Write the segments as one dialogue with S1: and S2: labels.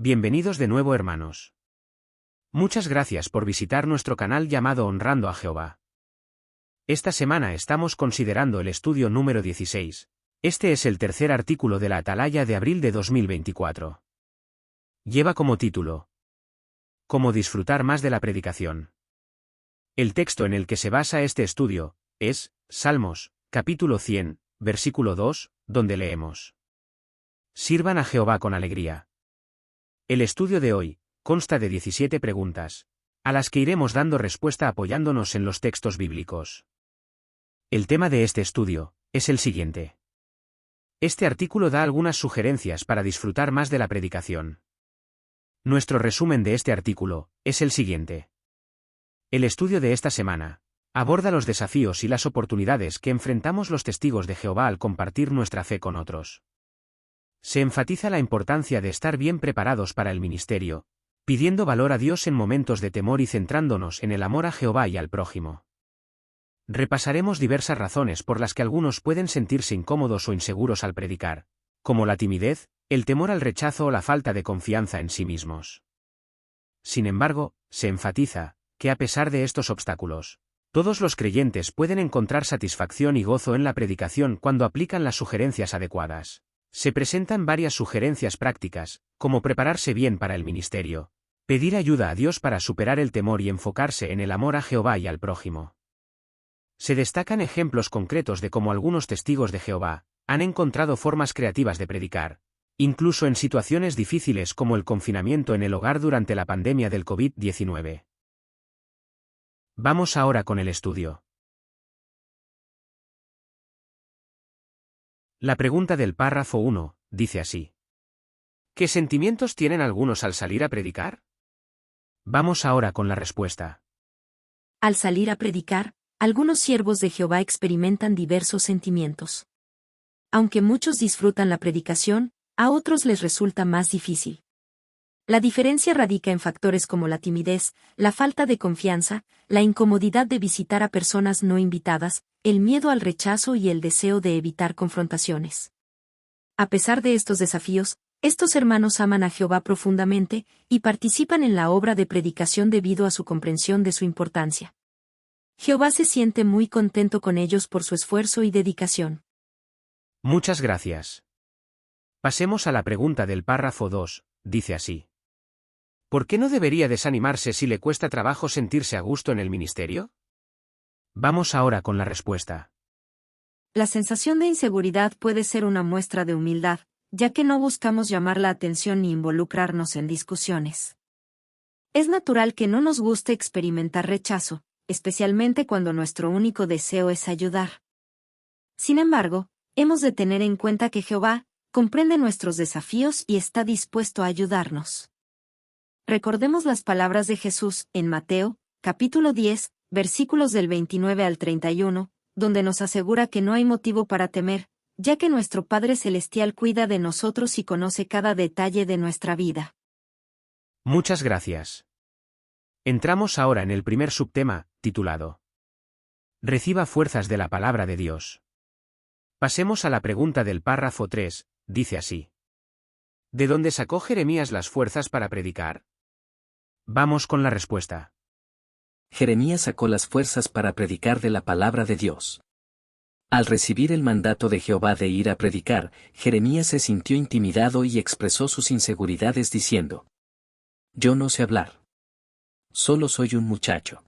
S1: Bienvenidos de nuevo, hermanos. Muchas gracias por visitar nuestro canal llamado Honrando a Jehová. Esta semana estamos considerando el estudio número 16. Este es el tercer artículo de la Atalaya de abril de 2024. Lleva como título: Cómo disfrutar más de la predicación. El texto en el que se basa este estudio es Salmos, capítulo 100, versículo 2, donde leemos: Sirvan a Jehová con alegría. El estudio de hoy consta de 17 preguntas, a las que iremos dando respuesta apoyándonos en los textos bíblicos. El tema de este estudio es el siguiente. Este artículo da algunas sugerencias para disfrutar más de la predicación. Nuestro resumen de este artículo es el siguiente. El estudio de esta semana aborda los desafíos y las oportunidades que enfrentamos los testigos de Jehová al compartir nuestra fe con otros. Se enfatiza la importancia de estar bien preparados para el ministerio, pidiendo valor a Dios en momentos de temor y centrándonos en el amor a Jehová y al prójimo. Repasaremos diversas razones por las que algunos pueden sentirse incómodos o inseguros al predicar, como la timidez, el temor al rechazo o la falta de confianza en sí mismos. Sin embargo, se enfatiza que a pesar de estos obstáculos, todos los creyentes pueden encontrar satisfacción y gozo en la predicación cuando aplican las sugerencias adecuadas. Se presentan varias sugerencias prácticas, como prepararse bien para el ministerio, pedir ayuda a Dios para superar el temor y enfocarse en el amor a Jehová y al prójimo. Se destacan ejemplos concretos de cómo algunos testigos de Jehová han encontrado formas creativas de predicar, incluso en situaciones difíciles como el confinamiento en el hogar durante la pandemia del COVID-19. Vamos ahora con el estudio. La pregunta del párrafo 1 dice así: ¿qué sentimientos tienen algunos al salir a predicar? Vamos ahora con la respuesta.
S2: Al salir a predicar, algunos siervos de Jehová experimentan diversos sentimientos. Aunque muchos disfrutan la predicación, a otros les resulta más difícil. La diferencia radica en factores como la timidez, la falta de confianza, la incomodidad de visitar a personas no invitadas, el miedo al rechazo y el deseo de evitar confrontaciones. A pesar de estos desafíos, estos hermanos aman a Jehová profundamente y participan en la obra de predicación debido a su comprensión de su importancia. Jehová se siente muy contento con ellos por su esfuerzo y dedicación.
S1: Muchas gracias. Pasemos a la pregunta del párrafo 2, dice así: ¿por qué no debería desanimarse si le cuesta trabajo sentirse a gusto en el ministerio? Vamos ahora con la respuesta.
S2: La sensación de inseguridad puede ser una muestra de humildad, ya que no buscamos llamar la atención ni involucrarnos en discusiones. Es natural que no nos guste experimentar rechazo, especialmente cuando nuestro único deseo es ayudar. Sin embargo, hemos de tener en cuenta que Jehová comprende nuestros desafíos y está dispuesto a ayudarnos. Recordemos las palabras de Jesús en Mateo, capítulo 10, versículos del 29 al 31, donde nos asegura que no hay motivo para temer, ya que nuestro Padre Celestial cuida de nosotros y conoce cada detalle de nuestra vida.
S1: Muchas gracias. Entramos ahora en el primer subtema, titulado Reciba fuerzas de la palabra de Dios. Pasemos a la pregunta del párrafo 3, dice así: ¿de dónde sacó Jeremías las fuerzas para predicar? Vamos con la respuesta.
S3: Jeremías sacó las fuerzas para predicar de la palabra de Dios. Al recibir el mandato de Jehová de ir a predicar, Jeremías se sintió intimidado y expresó sus inseguridades diciendo: yo no sé hablar. Solo soy un muchacho.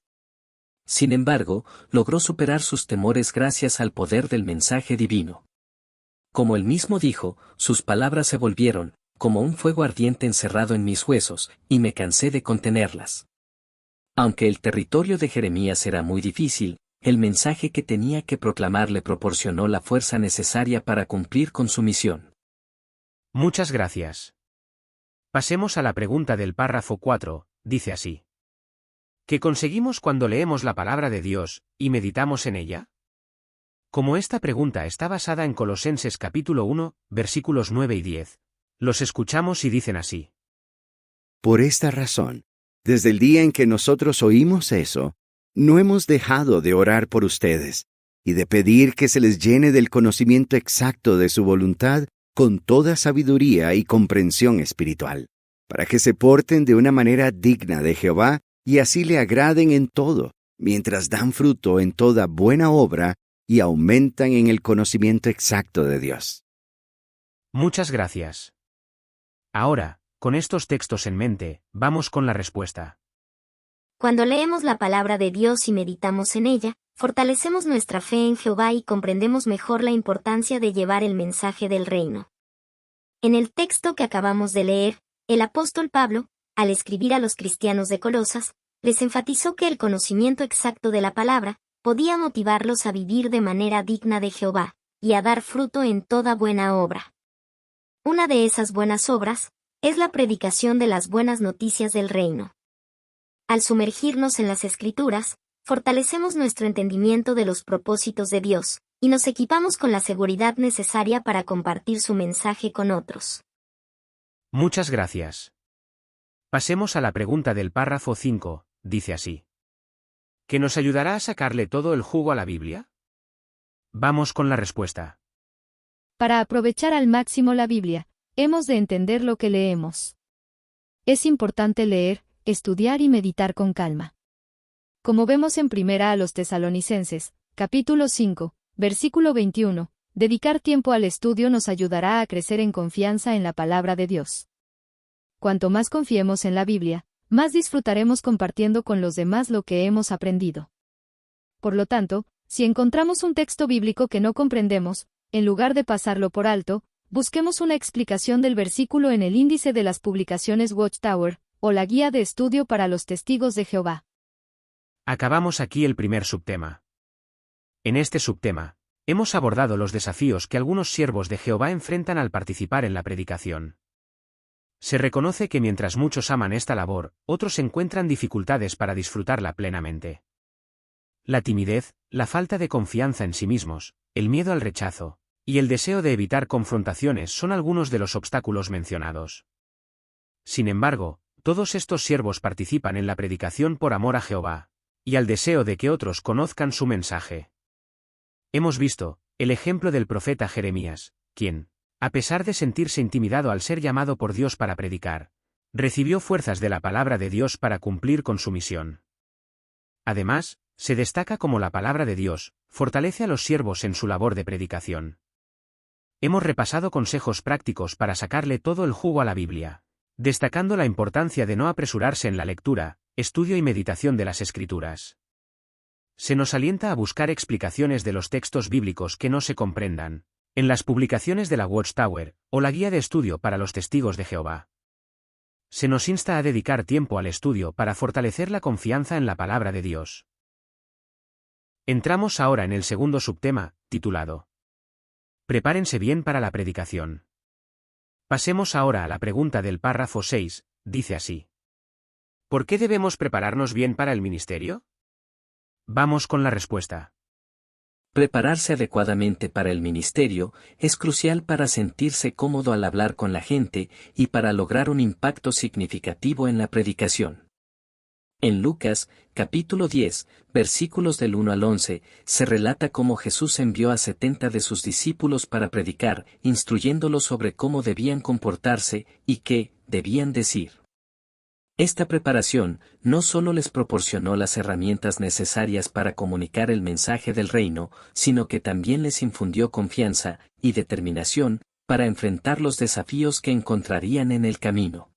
S3: Sin embargo, logró superar sus temores gracias al poder del mensaje divino. Como él mismo dijo, sus palabras se volvieron como un fuego ardiente encerrado en mis huesos, y me cansé de contenerlas. Aunque el territorio de Jeremías era muy difícil, el mensaje que tenía que proclamar le proporcionó la fuerza necesaria para cumplir con su misión.
S1: Muchas gracias. Pasemos a la pregunta del párrafo 4, dice así: ¿qué conseguimos cuando leemos la palabra de Dios y meditamos en ella? Como esta pregunta está basada en Colosenses capítulo 1, versículos 9 y 10, los escuchamos y dicen así:
S4: Por esta razón, desde el día en que nosotros oímos eso, no hemos dejado de orar por ustedes y de pedir que se les llene del conocimiento exacto de su voluntad con toda sabiduría y comprensión espiritual, para que se porten de una manera digna de Jehová y así le agraden en todo, mientras dan fruto en toda buena obra y aumentan en el conocimiento exacto de Dios.
S1: Muchas gracias. Ahora, con estos textos en mente, vamos con la respuesta.
S5: Cuando leemos la palabra de Dios y meditamos en ella, fortalecemos nuestra fe en Jehová y comprendemos mejor la importancia de llevar el mensaje del reino. En el texto que acabamos de leer, el apóstol Pablo, al escribir a los cristianos de Colosas, les enfatizó que el conocimiento exacto de la palabra podía motivarlos a vivir de manera digna de Jehová y a dar fruto en toda buena obra. Una de esas buenas obras es la predicación de las buenas noticias del reino. Al sumergirnos en las Escrituras, fortalecemos nuestro entendimiento de los propósitos de Dios, y nos equipamos con la seguridad necesaria para compartir su mensaje con otros.
S1: Muchas gracias. Pasemos a la pregunta del párrafo 5, dice así. ¿Qué nos ayudará a sacarle todo el jugo a la Biblia? Vamos con la respuesta.
S6: Para aprovechar al máximo la Biblia, hemos de entender lo que leemos. Es importante leer, estudiar y meditar con calma. Como vemos en Primera a los Tesalonicenses, capítulo 5, versículo 21, dedicar tiempo al estudio nos ayudará a crecer en confianza en la palabra de Dios. Cuanto más confiemos en la Biblia, más disfrutaremos compartiendo con los demás lo que hemos aprendido. Por lo tanto, si encontramos un texto bíblico que no comprendemos, en lugar de pasarlo por alto, busquemos una explicación del versículo en el índice de las publicaciones Watchtower, o la guía de estudio para los testigos de Jehová.
S1: Acabamos aquí el primer subtema. En este subtema, hemos abordado los desafíos que algunos siervos de Jehová enfrentan al participar en la predicación. Se reconoce que mientras muchos aman esta labor, otros encuentran dificultades para disfrutarla plenamente. La timidez, la falta de confianza en sí mismos, el miedo al rechazo, y el deseo de evitar confrontaciones son algunos de los obstáculos mencionados. Sin embargo, todos estos siervos participan en la predicación por amor a Jehová, y al deseo de que otros conozcan su mensaje. Hemos visto el ejemplo del profeta Jeremías, quien, a pesar de sentirse intimidado al ser llamado por Dios para predicar, recibió fuerzas de la palabra de Dios para cumplir con su misión. Además, se destaca cómo la palabra de Dios fortalece a los siervos en su labor de predicación. Hemos repasado consejos prácticos para sacarle todo el jugo a la Biblia, destacando la importancia de no apresurarse en la lectura, estudio y meditación de las Escrituras. Se nos alienta a buscar explicaciones de los textos bíblicos que no se comprendan, en las publicaciones de la Watchtower, o la guía de estudio para los testigos de Jehová. Se nos insta a dedicar tiempo al estudio para fortalecer la confianza en la palabra de Dios. Entramos ahora en el segundo subtema, titulado Prepárense bien para la predicación. Pasemos ahora a la pregunta del párrafo 6, dice así. ¿Por qué debemos prepararnos bien para el ministerio? Vamos con la respuesta.
S3: Prepararse adecuadamente para el ministerio es crucial para sentirse cómodo al hablar con la gente y para lograr un impacto significativo en la predicación. En Lucas, capítulo 10, versículos del 1 al 11, se relata cómo Jesús envió a 70 de sus discípulos para predicar, instruyéndolos sobre cómo debían comportarse y qué debían decir. Esta preparación no solo les proporcionó las herramientas necesarias para comunicar el mensaje del reino, sino que también les infundió confianza y determinación para enfrentar los desafíos que encontrarían en el camino.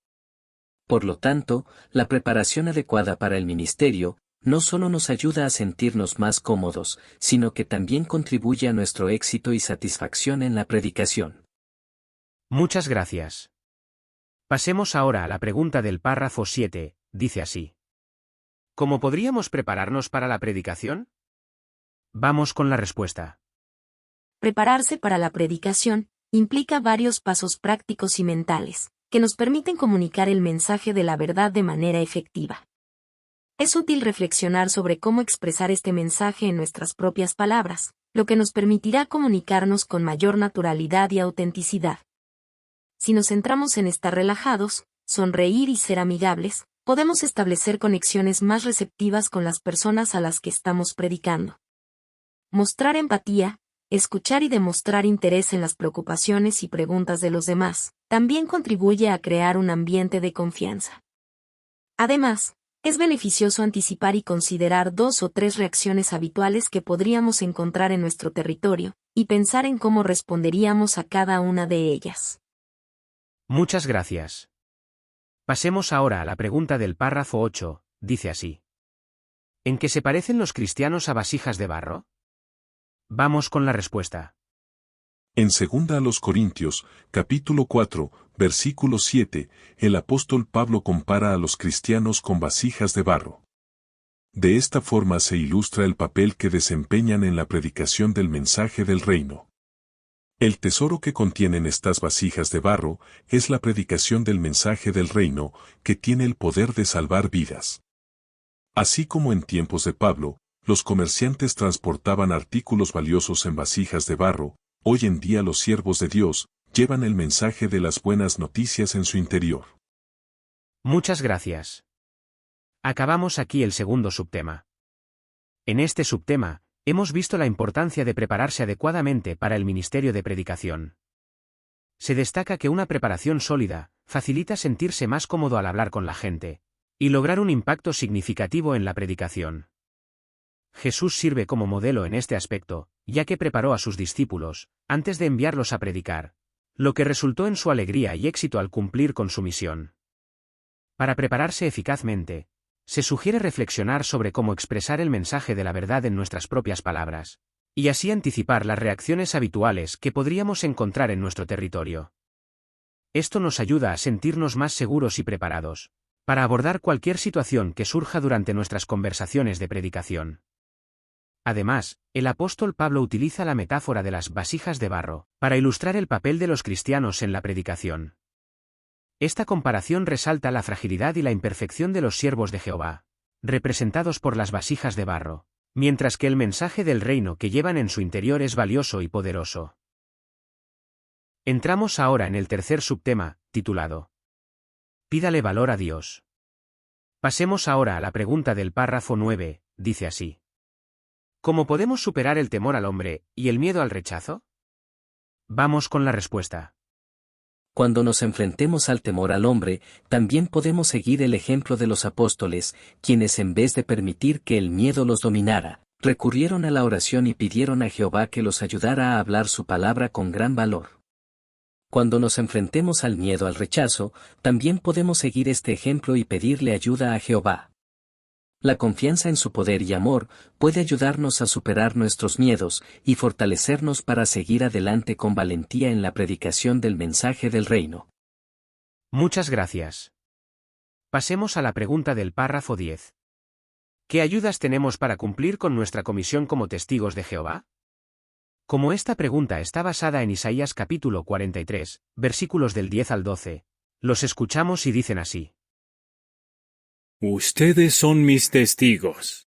S3: Por lo tanto, la preparación adecuada para el ministerio no solo nos ayuda a sentirnos más cómodos, sino que también contribuye a nuestro éxito y satisfacción en la predicación.
S1: Muchas gracias. Pasemos ahora a la pregunta del párrafo 7, dice así. ¿Cómo podríamos prepararnos para la predicación? Vamos con la respuesta.
S2: Prepararse para la predicación implica varios pasos prácticos y mentales, que nos permiten comunicar el mensaje de la verdad de manera efectiva. Es útil reflexionar sobre cómo expresar este mensaje en nuestras propias palabras, lo que nos permitirá comunicarnos con mayor naturalidad y autenticidad. Si nos centramos en estar relajados, sonreír y ser amigables, podemos establecer conexiones más receptivas con las personas a las que estamos predicando. Mostrar empatía, escuchar y demostrar interés en las preocupaciones y preguntas de los demás, también contribuye a crear un ambiente de confianza. Además, es beneficioso anticipar y considerar 2 o 3 reacciones habituales que podríamos encontrar en nuestro territorio, y pensar en cómo responderíamos a cada una de ellas.
S1: Muchas gracias. Pasemos ahora a la pregunta del párrafo 8, dice así. ¿En qué se parecen los cristianos a vasijas de barro? Vamos con la respuesta.
S7: En 2 Corintios, capítulo 4, versículo 7, el apóstol Pablo compara a los cristianos con vasijas de barro. De esta forma se ilustra el papel que desempeñan en la predicación del mensaje del reino. El tesoro que contienen estas vasijas de barro es la predicación del mensaje del reino, que tiene el poder de salvar vidas. Así como en tiempos de Pablo, los comerciantes transportaban artículos valiosos en vasijas de barro, hoy en día los siervos de Dios llevan el mensaje de las buenas noticias en su interior.
S1: Muchas gracias. Acabamos aquí el segundo subtema. En este subtema, hemos visto la importancia de prepararse adecuadamente para el ministerio de predicación. Se destaca que una preparación sólida facilita sentirse más cómodo al hablar con la gente y lograr un impacto significativo en la predicación. Jesús sirve como modelo en este aspecto, ya que preparó a sus discípulos antes de enviarlos a predicar, lo que resultó en su alegría y éxito al cumplir con su misión. Para prepararse eficazmente, se sugiere reflexionar sobre cómo expresar el mensaje de la verdad en nuestras propias palabras, y así anticipar las reacciones habituales que podríamos encontrar en nuestro territorio. Esto nos ayuda a sentirnos más seguros y preparados para abordar cualquier situación que surja durante nuestras conversaciones de predicación. Además, el apóstol Pablo utiliza la metáfora de las vasijas de barro para ilustrar el papel de los cristianos en la predicación. Esta comparación resalta la fragilidad y la imperfección de los siervos de Jehová, representados por las vasijas de barro, mientras que el mensaje del reino que llevan en su interior es valioso y poderoso. Entramos ahora en el tercer subtema, titulado Pídale valor a Dios. Pasemos ahora a la pregunta del párrafo 9, dice así. ¿Cómo podemos superar el temor al hombre y el miedo al rechazo? Vamos con la respuesta.
S3: Cuando nos enfrentemos al temor al hombre, también podemos seguir el ejemplo de los apóstoles, quienes en vez de permitir que el miedo los dominara, recurrieron a la oración y pidieron a Jehová que los ayudara a hablar su palabra con gran valor. Cuando nos enfrentemos al miedo al rechazo, también podemos seguir este ejemplo y pedirle ayuda a Jehová. La confianza en su poder y amor puede ayudarnos a superar nuestros miedos y fortalecernos para seguir adelante con valentía en la predicación del mensaje del reino.
S1: Muchas gracias. Pasemos a la pregunta del párrafo 10. ¿Qué ayudas tenemos para cumplir con nuestra comisión como testigos de Jehová? Como esta pregunta está basada en Isaías capítulo 43, versículos del 10 al 12, los escuchamos y dicen así.
S8: Ustedes son mis testigos,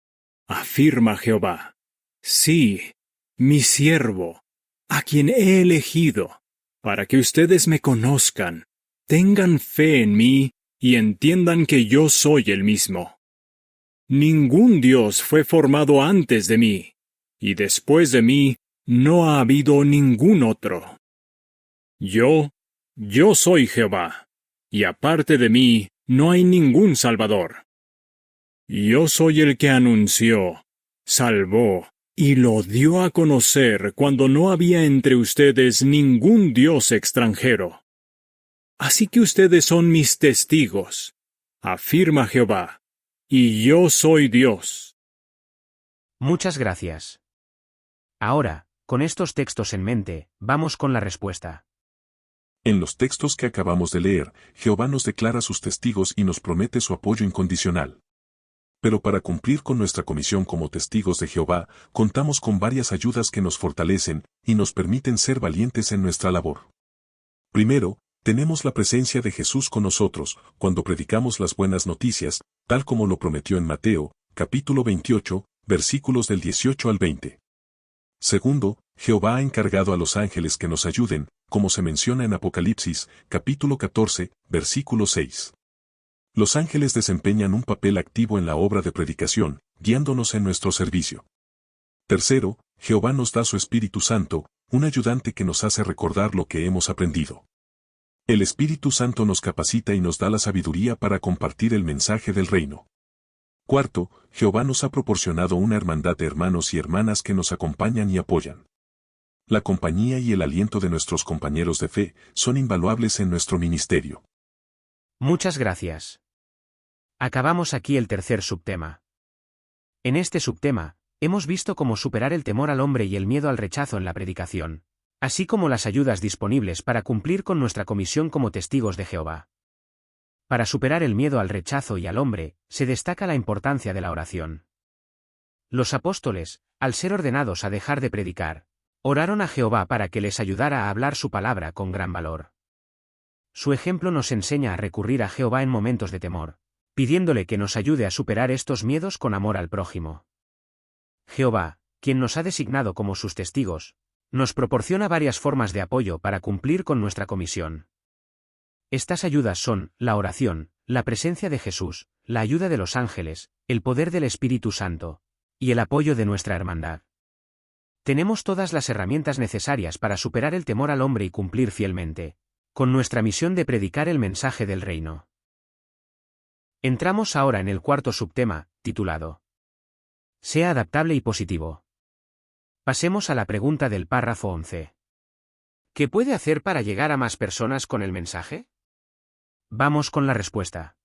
S8: afirma Jehová. Sí, mi siervo, a quien he elegido, para que ustedes me conozcan, tengan fe en mí y entiendan que yo soy el mismo. Ningún Dios fue formado antes de mí, y después de mí no ha habido ningún otro. Yo soy Jehová, y aparte de mí no hay ningún Salvador. Yo soy el que anunció, salvó y lo dio a conocer cuando no había entre ustedes ningún Dios extranjero. Así que ustedes son mis testigos, afirma Jehová, y yo soy Dios.
S1: Muchas gracias. Ahora, con estos textos en mente, vamos con la respuesta.
S7: En los textos que acabamos de leer, Jehová nos declara sus testigos y nos promete su apoyo incondicional. Pero para cumplir con nuestra comisión como testigos de Jehová, contamos con varias ayudas que nos fortalecen y nos permiten ser valientes en nuestra labor. Primero, tenemos la presencia de Jesús con nosotros, cuando predicamos las buenas noticias, tal como lo prometió en Mateo, capítulo 28, versículos del 18 al 20. Segundo, Jehová ha encargado a los ángeles que nos ayuden, como se menciona en Apocalipsis, capítulo 14, versículo 6. Los ángeles desempeñan un papel activo en la obra de predicación, guiándonos en nuestro servicio. Tercero, Jehová nos da su Espíritu Santo, un ayudante que nos hace recordar lo que hemos aprendido. El Espíritu Santo nos capacita y nos da la sabiduría para compartir el mensaje del reino. Cuarto, Jehová nos ha proporcionado una hermandad de hermanos y hermanas que nos acompañan y apoyan. La compañía y el aliento de nuestros compañeros de fe son invaluables en nuestro ministerio.
S1: Muchas gracias. Acabamos aquí el tercer subtema. En este subtema, hemos visto cómo superar el temor al hombre y el miedo al rechazo en la predicación, así como las ayudas disponibles para cumplir con nuestra comisión como testigos de Jehová. Para superar el miedo al rechazo y al hombre, se destaca la importancia de la oración. Los apóstoles, al ser ordenados a dejar de predicar, oraron a Jehová para que les ayudara a hablar su palabra con gran valor. Su ejemplo nos enseña a recurrir a Jehová en momentos de temor, pidiéndole que nos ayude a superar estos miedos con amor al prójimo. Jehová, quien nos ha designado como sus testigos, nos proporciona varias formas de apoyo para cumplir con nuestra comisión. Estas ayudas son la oración, la presencia de Jesús, la ayuda de los ángeles, el poder del Espíritu Santo, y el apoyo de nuestra hermandad. Tenemos todas las herramientas necesarias para superar el temor al hombre y cumplir fielmente con nuestra misión de predicar el mensaje del reino. Entramos ahora en el cuarto subtema, titulado Sea adaptable y positivo. Pasemos a la pregunta del párrafo 11. ¿Qué puede hacer para llegar a más personas con el mensaje? Vamos con la respuesta.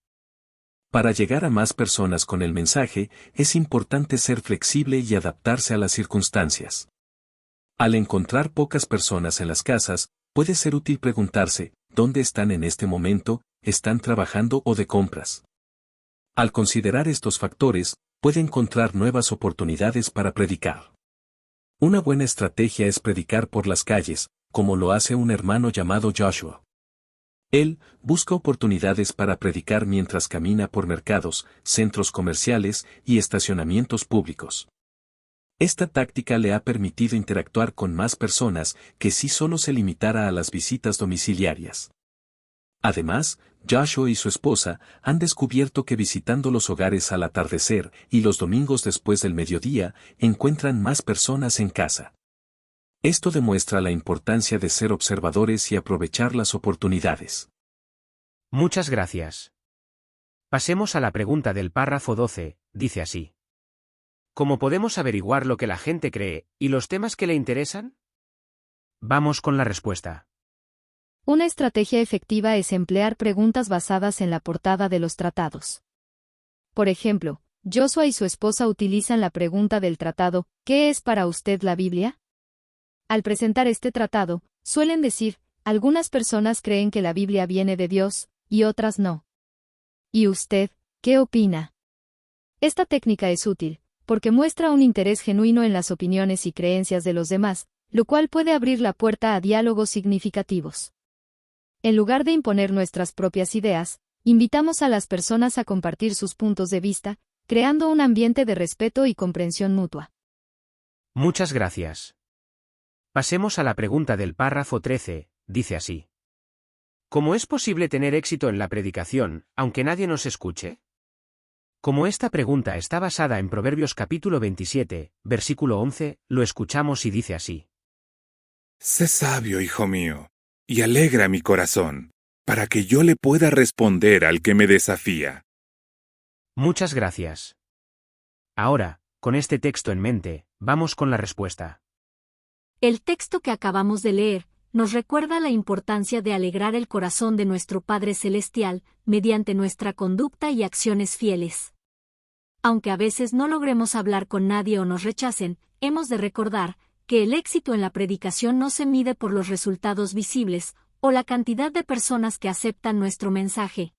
S3: Para llegar a más personas con el mensaje, es importante ser flexible y adaptarse a las circunstancias. Al encontrar pocas personas en las casas, puede ser útil preguntarse, ¿dónde están en este momento? ¿Están trabajando o de compras? Al considerar estos factores, puede encontrar nuevas oportunidades para predicar. Una buena estrategia es predicar por las calles, como lo hace un hermano llamado Joshua. Él busca oportunidades para predicar mientras camina por mercados, centros comerciales y estacionamientos públicos. Esta táctica le ha permitido interactuar con más personas que si solo se limitara a las visitas domiciliarias. Además, Joshua y su esposa han descubierto que visitando los hogares al atardecer y los domingos después del mediodía, encuentran más personas en casa. Esto demuestra la importancia de ser observadores y aprovechar las oportunidades.
S1: Muchas gracias. Pasemos a la pregunta del párrafo 12, dice así. ¿Cómo podemos averiguar lo que la gente cree y los temas que le interesan? Vamos con la respuesta.
S6: Una estrategia efectiva es emplear preguntas basadas en la portada de los tratados. Por ejemplo, Joshua y su esposa utilizan la pregunta del tratado, ¿qué es para usted la Biblia? Al presentar este tratado, suelen decir, algunas personas creen que la Biblia viene de Dios, y otras no. ¿Y usted, qué opina? Esta técnica es útil, porque muestra un interés genuino en las opiniones y creencias de los demás, lo cual puede abrir la puerta a diálogos significativos. En lugar de imponer nuestras propias ideas, invitamos a las personas a compartir sus puntos de vista, creando un ambiente de respeto y comprensión mutua.
S1: Muchas gracias. Pasemos a la pregunta del párrafo 13, dice así. ¿Cómo es posible tener éxito en la predicación, aunque nadie nos escuche? Como esta pregunta está basada en Proverbios capítulo 27, versículo 11, lo escuchamos y dice así.
S9: Sé sabio, hijo mío, y alegra mi corazón, para que yo le pueda responder al que me desafía.
S1: Muchas gracias. Ahora, con este texto en mente, vamos con la respuesta.
S2: El texto que acabamos de leer nos recuerda la importancia de alegrar el corazón de nuestro Padre Celestial mediante nuestra conducta y acciones fieles. Aunque a veces no logremos hablar con nadie o nos rechacen, hemos de recordar que el éxito en la predicación no se mide por los resultados visibles o la cantidad de personas que aceptan nuestro mensaje.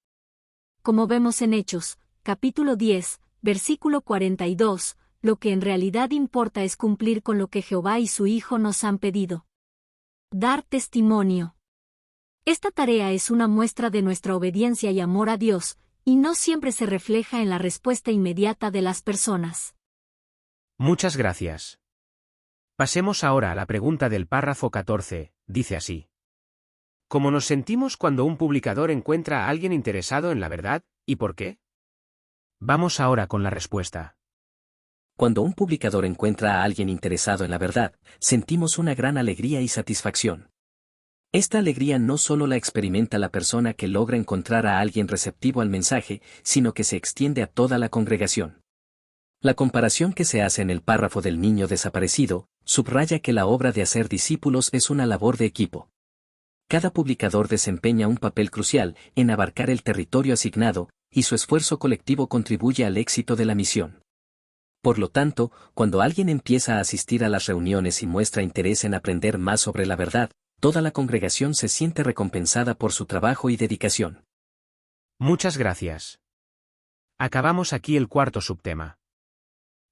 S2: Como vemos en Hechos, capítulo 10, versículo 42, lo que en realidad importa es cumplir con lo que Jehová y su Hijo nos han pedido. Dar testimonio. Esta tarea es una muestra de nuestra obediencia y amor a Dios, y no siempre se refleja en la respuesta inmediata de las personas.
S1: Muchas gracias. Pasemos ahora a la pregunta del párrafo 14, dice así. ¿Cómo nos sentimos cuando un publicador encuentra a alguien interesado en la verdad, y por qué? Vamos ahora con la respuesta.
S3: Cuando un publicador encuentra a alguien interesado en la verdad, sentimos una gran alegría y satisfacción. Esta alegría no solo la experimenta la persona que logra encontrar a alguien receptivo al mensaje, sino que se extiende a toda la congregación. La comparación que se hace en el párrafo del niño desaparecido, subraya que la obra de hacer discípulos es una labor de equipo. Cada publicador desempeña un papel crucial en abarcar el territorio asignado, y su esfuerzo colectivo contribuye al éxito de la misión. Por lo tanto, cuando alguien empieza a asistir a las reuniones y muestra interés en aprender más sobre la verdad, toda la congregación se siente recompensada por su trabajo y dedicación.
S1: Muchas gracias. Acabamos aquí el cuarto subtema.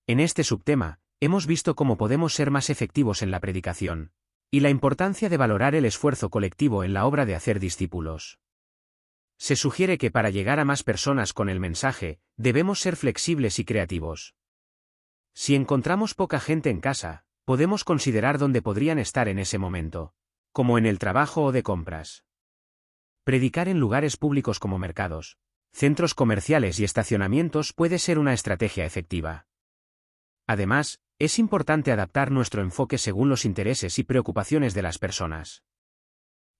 S1: En este subtema, hemos visto cómo podemos ser más efectivos en la predicación, y la importancia de valorar el esfuerzo colectivo en la obra de hacer discípulos. Se sugiere que para llegar a más personas con el mensaje, debemos ser flexibles y creativos. Si encontramos poca gente en casa, podemos considerar dónde podrían estar en ese momento, como en el trabajo o de compras. Predicar en lugares públicos como mercados, centros comerciales y estacionamientos puede ser una estrategia efectiva. Además, es importante adaptar nuestro enfoque según los intereses y preocupaciones de las personas.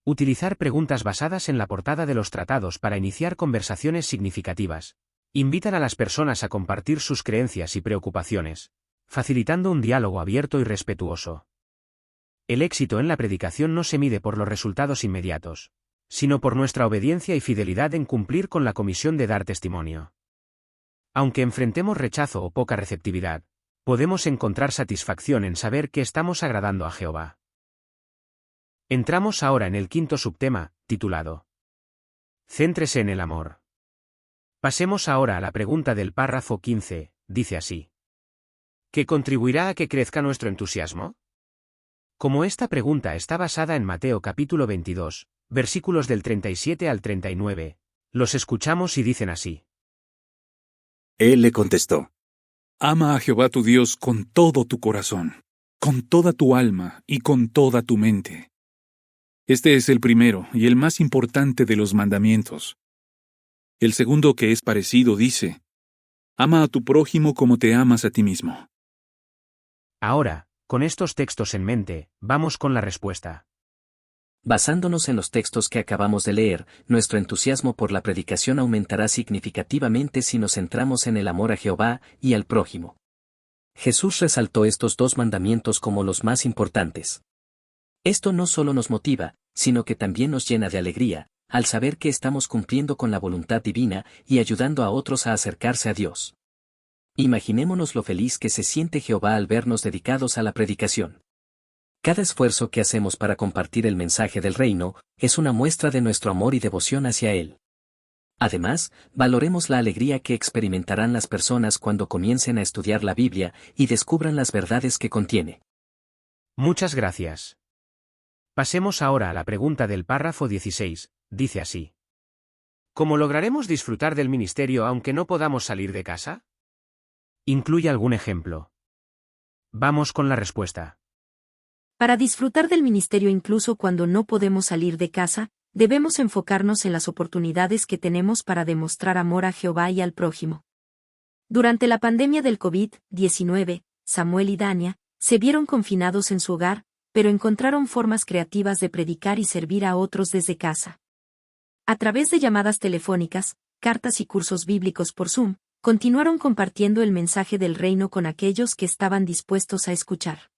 S1: Utilizar preguntas basadas en la portada de los tratados para iniciar conversaciones significativas. Invitan a las personas a compartir sus creencias y preocupaciones, facilitando un diálogo abierto y respetuoso. El éxito en la predicación no se mide por los resultados inmediatos, sino por nuestra obediencia y fidelidad en cumplir con la comisión de dar testimonio. Aunque enfrentemos rechazo o poca receptividad, podemos encontrar satisfacción en saber que estamos agradando a Jehová. Entramos ahora en el quinto subtema, titulado Céntrese en el amor. Pasemos ahora a la pregunta del párrafo 15, dice así. ¿Qué contribuirá a que crezca nuestro entusiasmo? Como esta pregunta está basada en Mateo capítulo 22, versículos del 37 al 39, los escuchamos y dicen así.
S4: Él le contestó.
S9: Ama a Jehová tu Dios con todo tu corazón, con toda tu alma y con toda tu mente. Este es el primero y el más importante de los mandamientos. El segundo, que es parecido, dice, ama a tu prójimo como te amas a ti mismo.
S1: Ahora, con estos textos en mente, vamos con la respuesta.
S3: Basándonos en los textos que acabamos de leer, nuestro entusiasmo por la predicación aumentará significativamente si nos centramos en el amor a Jehová y al prójimo. Jesús resaltó estos dos mandamientos como los más importantes. Esto no solo nos motiva, sino que también nos llena de alegría, al saber que estamos cumpliendo con la voluntad divina y ayudando a otros a acercarse a Dios. Imaginémonos lo feliz que se siente Jehová al vernos dedicados a la predicación. Cada esfuerzo que hacemos para compartir el mensaje del reino es una muestra de nuestro amor y devoción hacia Él. Además, valoremos la alegría que experimentarán las personas cuando comiencen a estudiar la Biblia y descubran las verdades que contiene.
S1: Muchas gracias. Pasemos ahora a la pregunta del párrafo 16, dice así. ¿Cómo lograremos disfrutar del ministerio aunque no podamos salir de casa? Incluye algún ejemplo. Vamos con la respuesta.
S2: Para disfrutar del ministerio incluso cuando no podemos salir de casa, debemos enfocarnos en las oportunidades que tenemos para demostrar amor a Jehová y al prójimo. Durante la pandemia del COVID-19, Samuel y Dania se vieron confinados en su hogar, pero encontraron formas creativas de predicar y servir a otros desde casa. A través de llamadas telefónicas, cartas y cursos bíblicos por Zoom, continuaron compartiendo el mensaje del reino con aquellos que estaban dispuestos a escuchar.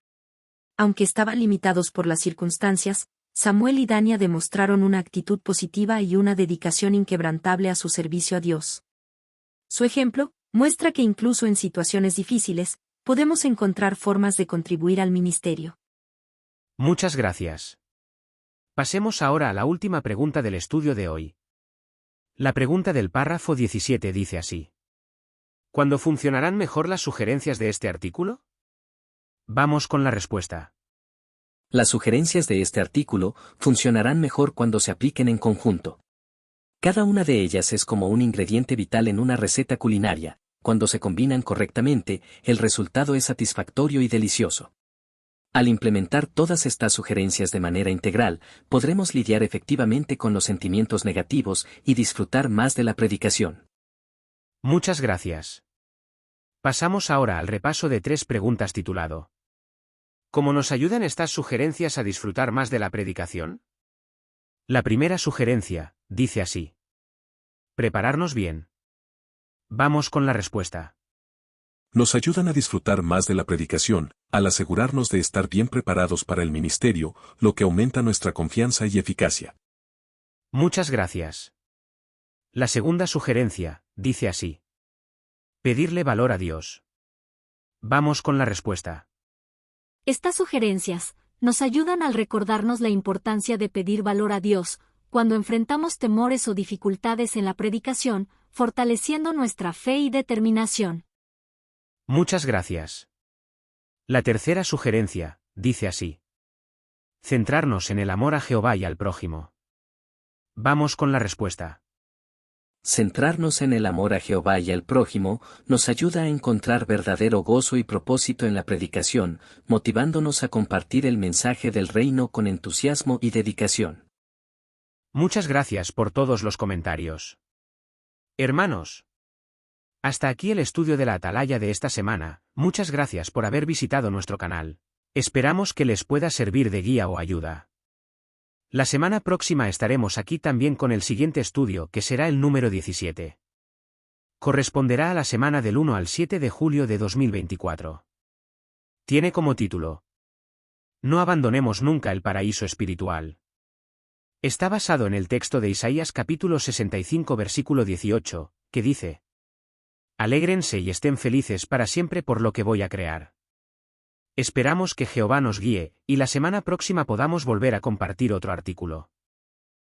S2: Aunque estaban limitados por las circunstancias, Samuel y Dania demostraron una actitud positiva y una dedicación inquebrantable a su servicio a Dios. Su ejemplo muestra que incluso en situaciones difíciles, podemos encontrar formas de contribuir al ministerio.
S1: Muchas gracias. Pasemos ahora a la última pregunta del estudio de hoy. La pregunta del párrafo 17 dice así. ¿Cuándo funcionarán mejor las sugerencias de este artículo? Vamos con la respuesta.
S3: Las sugerencias de este artículo funcionarán mejor cuando se apliquen en conjunto. Cada una de ellas es como un ingrediente vital en una receta culinaria. Cuando se combinan correctamente, el resultado es satisfactorio y delicioso. Al implementar todas estas sugerencias de manera integral, podremos lidiar efectivamente con los sentimientos negativos y disfrutar más de la predicación.
S1: Muchas gracias. Pasamos ahora al repaso de 3 preguntas titulado ¿Cómo nos ayudan estas sugerencias a disfrutar más de la predicación? La primera sugerencia, dice así. Prepararnos bien. Vamos con la respuesta.
S7: Nos ayudan a disfrutar más de la predicación, al asegurarnos de estar bien preparados para el ministerio, lo que aumenta nuestra confianza y eficacia.
S1: Muchas gracias. La segunda sugerencia, dice así. Pedirle valor a Dios. Vamos con la respuesta.
S2: Estas sugerencias nos ayudan al recordarnos la importancia de pedir valor a Dios cuando enfrentamos temores o dificultades en la predicación, fortaleciendo nuestra fe y determinación.
S1: Muchas gracias. La tercera sugerencia, dice así. Centrarnos en el amor a Jehová y al prójimo. Vamos con la respuesta.
S3: Centrarnos en el amor a Jehová y al prójimo nos ayuda a encontrar verdadero gozo y propósito en la predicación, motivándonos a compartir el mensaje del reino con entusiasmo y dedicación.
S1: Muchas gracias por todos los comentarios. Hermanos, hasta aquí el estudio de la Atalaya de esta semana. Muchas gracias por haber visitado nuestro canal. Esperamos que les pueda servir de guía o ayuda. La semana próxima estaremos aquí también con el siguiente estudio, que será el número 17. Corresponderá a la semana del 1 al 7 de julio de 2024. Tiene como título: No abandonemos nunca el paraíso espiritual. Está basado en el texto de Isaías capítulo 65 versículo 18, que dice: Alégrense y estén felices para siempre por lo que voy a crear. Esperamos que Jehová nos guíe, y la semana próxima podamos volver a compartir otro artículo.